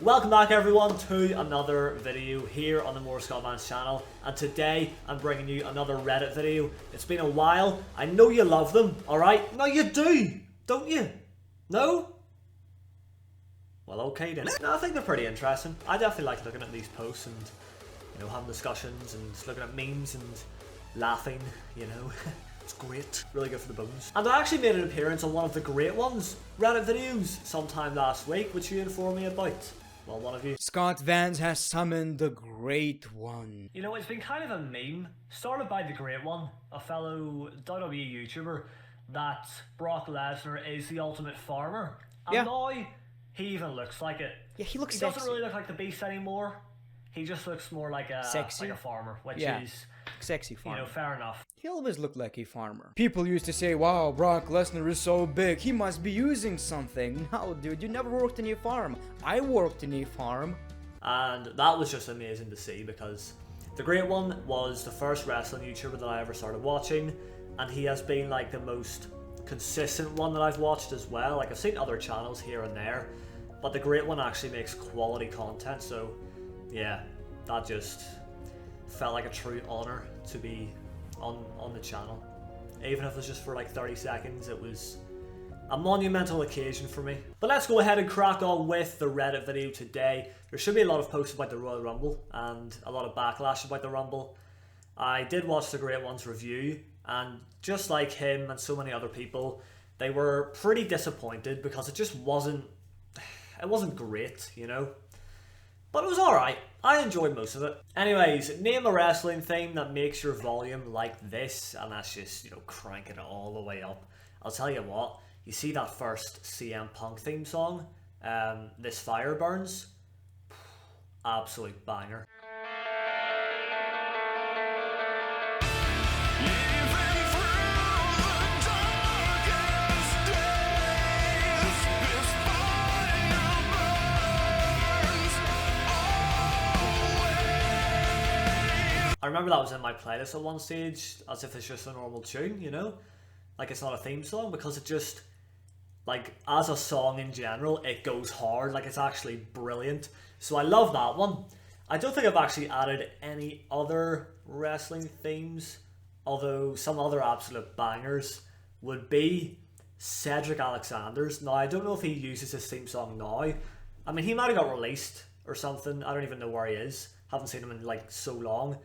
Welcome back everyone to another video here on the More Scotman's channel, and today I'm bringing you another Reddit video. It's been a while. I know you love them, alright? No, you do, don't you? No? Well, okay then. No, I think they're pretty interesting. I definitely like looking at these posts and, you know, having discussions and looking at memes and laughing, you know. It's great. Really good for the bones. And I actually made an appearance on one of the Great Ones Reddit videos sometime last week, which you informed me about. Well, one of you. Scott Vance has summoned the Great One. You know, it's been kind of a meme, started by the Great One, a fellow WWE YouTuber, that Brock Lesnar is the ultimate farmer. And now he even looks like it. Yeah, he looks He sexy. doesn't really look like the Beast anymore. He just looks more like a farmer, which is sexy farmer. You know, fair enough. He always looked like a farmer. People used to say, wow, Brock Lesnar is so big, he must be using something. No, dude, you never worked in a farm. I worked in a farm. And that was just amazing to see, because the Great One was the first wrestling YouTuber that I ever started watching, and he has been like the most consistent one that I've watched as well. Like, I've seen other channels here and there, but the Great One actually makes quality content, so yeah, that just felt like a true honour to be on the channel. Even if it was just for like 30 seconds, it was a monumental occasion for me. But let's go ahead and crack on with the Reddit video today. There should be a lot of posts about the Royal Rumble and a lot of backlash about the Rumble. I did watch the Great One's review, and just like him and so many other people, they were pretty disappointed because it just wasn't great, you know? But it was alright. I enjoyed most of it. Anyways, name a wrestling theme that makes your volume like this, and that's just, you know, cranking it all the way up. I'll tell you what, you see that first CM Punk theme song, This Fire Burns? Absolute banger. I remember that was in my playlist at one stage, as if it's just a normal tune, you know? Like, it's not a theme song, because it just, like, as a song in general, it goes hard. Like, it's actually brilliant. So I love that one. I don't think I've actually added any other wrestling themes, although some other absolute bangers would be Cedric Alexander's. Now, I don't know if he uses his theme song now. I mean, he might have got released or something. I don't even know where he is. Haven't seen him in, like, so long.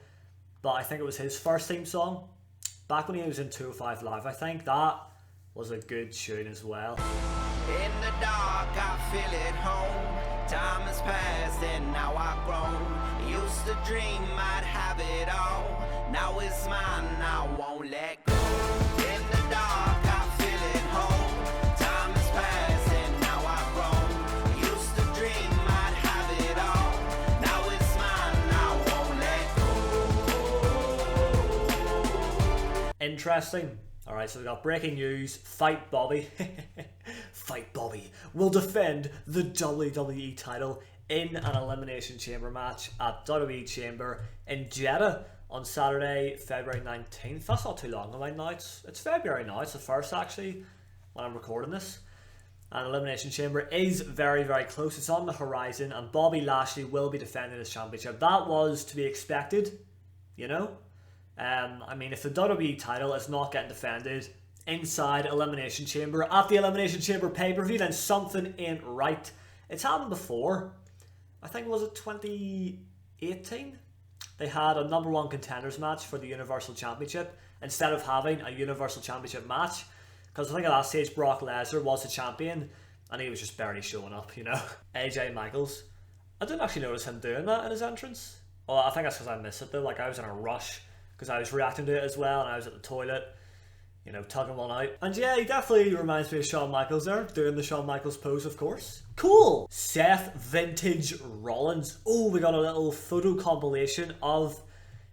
But I think it was his first theme song, back when he was in 205 Live. I think that was a good tune as well. In the dark, I feel at home. Time has passed and now I've grown. Used to dream I'd have it all. Now it's mine, I won't let go. In the dark, I feel at home. Time has passed and now I've grown. Used to dream I'd have it all. Now it's mine, I won't let go. Interesting. Alright, so we got breaking news. Fight Bobby. Fight Bobby will defend the WWE title in an Elimination Chamber match at WWE Chamber in Jeddah on Saturday, February 19th. That's not too long away now. It's February now. It's the 1st, actually, when I'm recording this. And Elimination Chamber is very, very close. It's on the horizon, and Bobby Lashley will be defending his championship. That was to be expected, you know? I mean, if the WWE title is not getting defended inside Elimination Chamber at the Elimination Chamber pay-per-view, then something ain't right. It's happened before. I think, was it 2018? They had a number one contenders match for the Universal Championship instead of having a Universal Championship match, because I think at that stage Brock Lesnar was the champion and he was just barely showing up, you know. AJ Michaels, I didn't actually notice him doing that in his entrance. Well, I think that's because I missed it though. Like, I was in a rush because I was reacting to it as well, and I was at the toilet, you know, tugging one out. And yeah, he definitely reminds me of Shawn Michaels there, doing the Shawn Michaels pose, of course. Cool! Seth Vintage Rollins. Oh, we got a little photo compilation of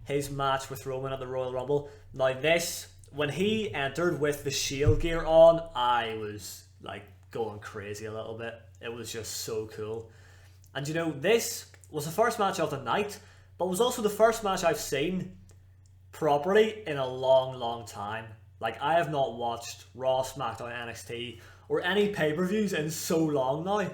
his match with Roman at the Royal Rumble. Now this, when he entered with the Shield gear on, I was, like, going crazy a little bit. It was just so cool. And you know, this was the first match of the night, but was also the first match I've seen properly in a long, long time. Like, I have not watched Raw, SmackDown, NXT, or any pay-per-views in so long now.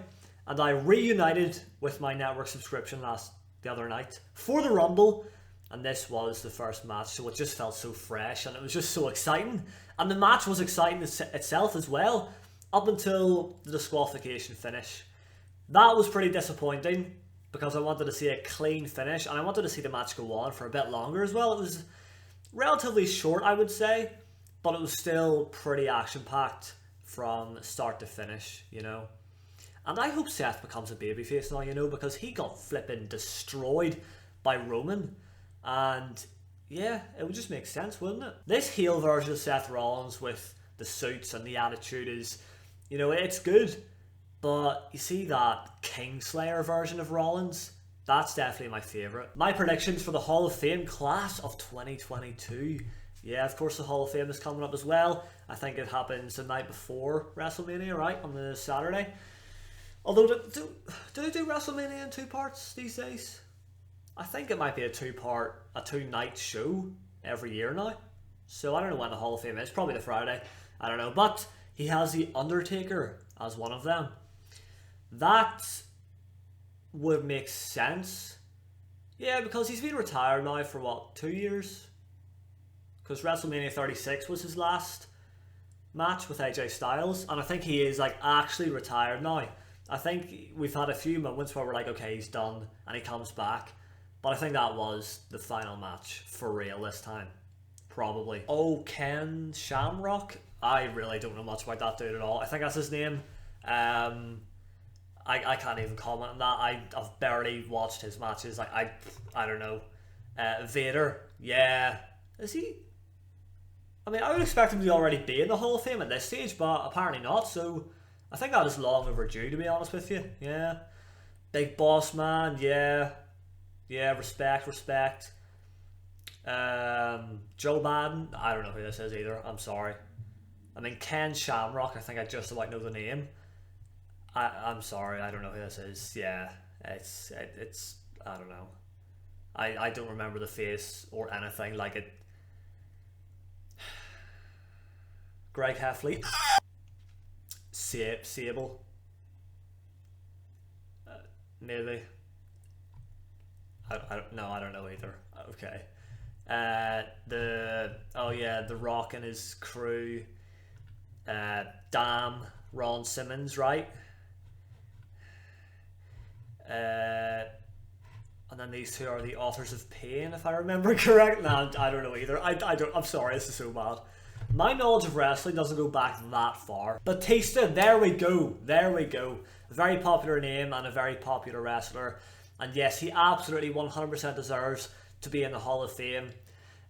and I reunited with my network subscription the other night for the Rumble, and this was the first match, so it just felt so fresh, and it was just so exciting. And the match was exciting itself as well, up until the disqualification finish. That was pretty disappointing, because I wanted to see a clean finish, and I wanted to see the match go on for a bit longer as well. It was relatively short, I would say, but it was still pretty action-packed from start to finish, you know. And I hope Seth becomes a babyface now, you know, because he got flipping destroyed by Roman. And yeah, it would just make sense, wouldn't it? This heel version of Seth Rollins with the suits and the attitude is, you know, it's good. But you see that Kingslayer version of Rollins? That's definitely my favourite. My predictions for the Hall of Fame class of 2022. Yeah, of course the Hall of Fame is coming up as well. I think it happens the night before WrestleMania, right? On the Saturday. Although, do they do WrestleMania in 2 parts these days? I think it might be a 2-night show every year now. So I don't know when the Hall of Fame is. Probably the Friday. I don't know. But he has The Undertaker as one of them. That would make sense. Yeah, because he's been retired now for what, 2 years? Because WrestleMania 36 was his last match with AJ Styles. And I think he is like actually retired now. I think we've had a few moments where we're like, okay, he's done, and he comes back. But I think that was the final match for real this time. Probably. Oh, Ken Shamrock? I really don't know much about that dude at all. I think that's his name. I can't even comment on that. I've barely watched his matches. I don't know. Vader, yeah. Is he? I mean, I would expect him to already be in the Hall of Fame at this stage, but apparently not, so I think that is long overdue, to be honest with you. Yeah. Big Boss Man, yeah. Yeah, respect. Joe Madden, I don't know who this is either, I'm sorry. I mean, Ken Shamrock, I think I just about know the name. I'm sorry, I don't know who this is. Yeah, it's I don't know. I don't remember the face or anything like it. Greg Heffley. Sable. Maybe. I don't know either. Okay. The Rock and his crew. Damn, Ron Simmons, right? And then these two are the Authors of Pain, if I remember correct. No, I don't know either. I'm sorry, this is so bad. My knowledge of wrestling doesn't go back that far. Batista, there we go. A very popular name and a very popular wrestler. And yes, he absolutely 100% deserves to be in the Hall of Fame.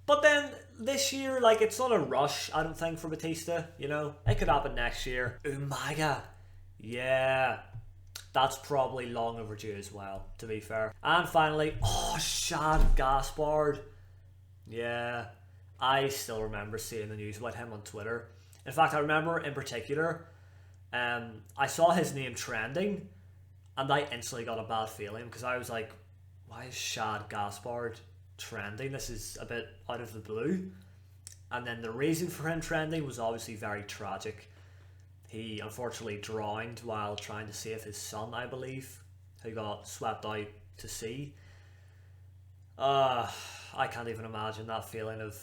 But then, this year, like, it's not a rush, I don't think, for Batista, you know? It could happen next year. Umaga. Yeah. That's probably long overdue as well, to be fair. And finally, Shad Gaspard. Yeah. I still remember seeing the news about him on Twitter. In fact, I remember in particular, I saw his name trending, and I instantly got a bad feeling, because I was like, why is Shad Gaspard trending? This is a bit out of the blue. And then the reason for him trending was obviously very tragic. He unfortunately drowned while trying to save his son, I believe, who got swept out to sea. I can't even imagine that feeling of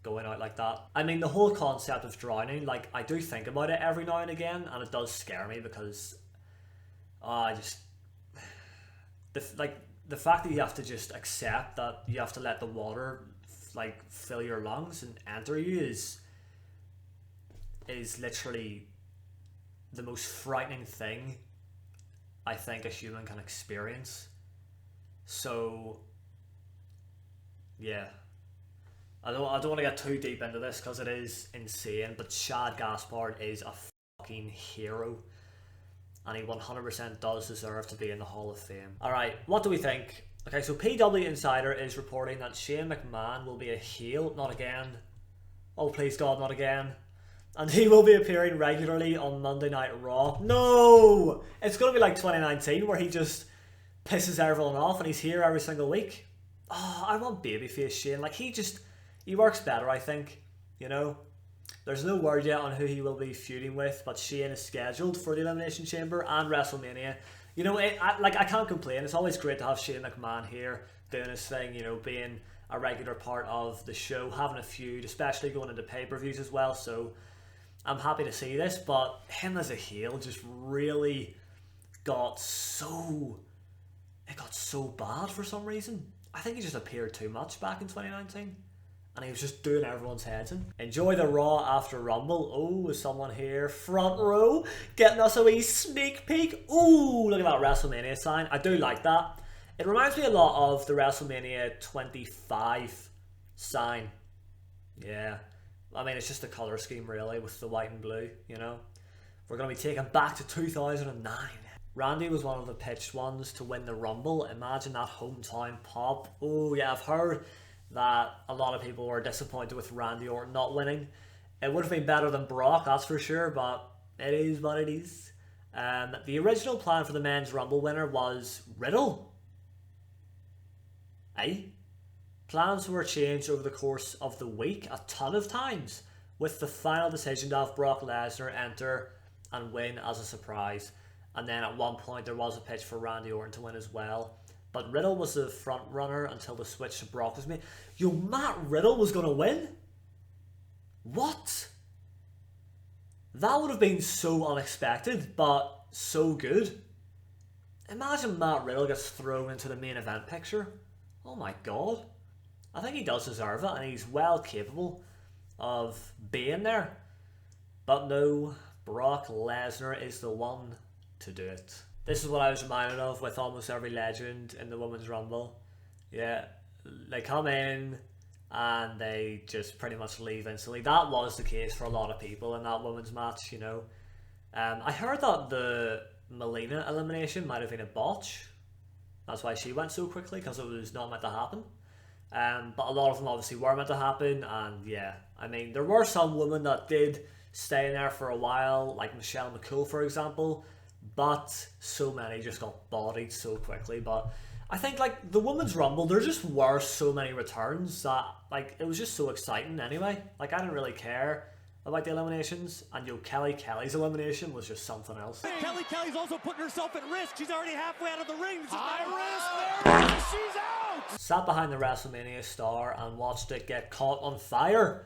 going out like that. I mean, the whole concept of drowning, like, I do think about it every now and again, and it does scare me, because the fact that you have to just accept that you have to let the water like fill your lungs and enter you is literally the most frightening thing I think a human can experience. So yeah, I don't want to get too deep into this because it is insane, but Shad Gaspard is a fucking hero, and he 100% does deserve to be in the Hall of Fame. Alright, what do we think? Okay, so PW Insider is reporting that Shane McMahon will be a heel, not again. Oh, please God, not again. And he will be appearing regularly on Monday Night Raw. No! It's going to be like 2019 where he just pisses everyone off and he's here every single week. Oh, I want babyface Shane. Like, he works better, I think, you know? There's no word yet on who he will be feuding with, but Shane is scheduled for the Elimination Chamber and WrestleMania. You know, I can't complain. It's always great to have Shane McMahon here doing his thing, you know, being a regular part of the show, having a feud, especially going into pay-per-views as well. So I'm happy to see this, but him as a heel just really got so bad for some reason. I think he just appeared too much back in 2019. And he was just doing everyone's heads in. Enjoy the Raw after Rumble. Oh, is someone here? Front row. Getting us a wee sneak peek. Ooh, look at that WrestleMania sign. I do like that. It reminds me a lot of the WrestleMania 25 sign. Yeah. I mean, it's just the colour scheme, really, with the white and blue, you know. We're going to be taken back to 2009. Randy was one of the pitched ones to win the Rumble. Imagine that hometown pop. Oh, yeah, I've heard that a lot of people were disappointed with Randy Orton not winning. It would have been better than Brock, that's for sure, but it is what it is. The original plan for the men's Rumble winner was Riddle. Aye. Plans were changed over the course of the week a ton of times, with the final decision to have Brock Lesnar enter and win as a surprise. And then at one point there was a pitch for Randy Orton to win as well. But Riddle was the front runner until the switch to Brock was made. Yo, Matt Riddle was going to win? What? That would have been so unexpected, but so good. Imagine Matt Riddle gets thrown into the main event picture. Oh my god. I think he does deserve it, and he's well capable of being there. But no, Brock Lesnar is the one to do it. This is what I was reminded of with almost every legend in the Women's Rumble. Yeah, they come in and they just pretty much leave instantly. That was the case for a lot of people in that women's match, you know. I heard that the Melina elimination might have been a botch. That's why she went so quickly, because it was not meant to happen. But a lot of them obviously were meant to happen, and yeah, I mean, there were some women that did stay in there for a while, like Michelle McCool, for example. But so many just got bodied so quickly. But I think, like, the Women's Rumble, there just were so many returns that, like, it was just so exciting anyway. Like, I didn't really care about the eliminations. And, Kelly's elimination was just something else. Kelly's also putting herself at risk. She's already halfway out of the ring. High risk, there she's out! Sat behind the WrestleMania star and watched it get caught on fire.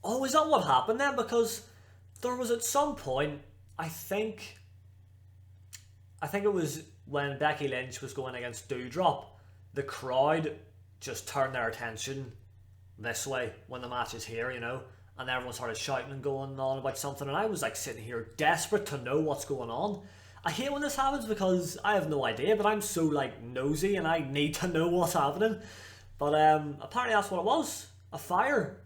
Oh, is that what happened then? Because there was at some point, I think it was when Becky Lynch was going against Doudrop, the crowd just turned their attention this way when the match is here, you know, and everyone started shouting and going on about something, and I was like sitting here desperate to know what's going on. I hate when this happens because I have no idea, but I'm so like nosy and I need to know what's happening. But apparently that's what it was, a fire.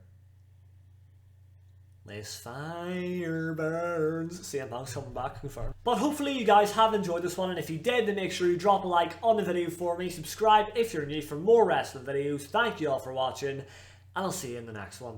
This fire burns. CM Punk's coming back, confirmed. But hopefully you guys have enjoyed this one, and if you did, then make sure you drop a like on the video for me. Subscribe if you're new for more wrestling videos. Thank you all for watching, and I'll see you in the next one.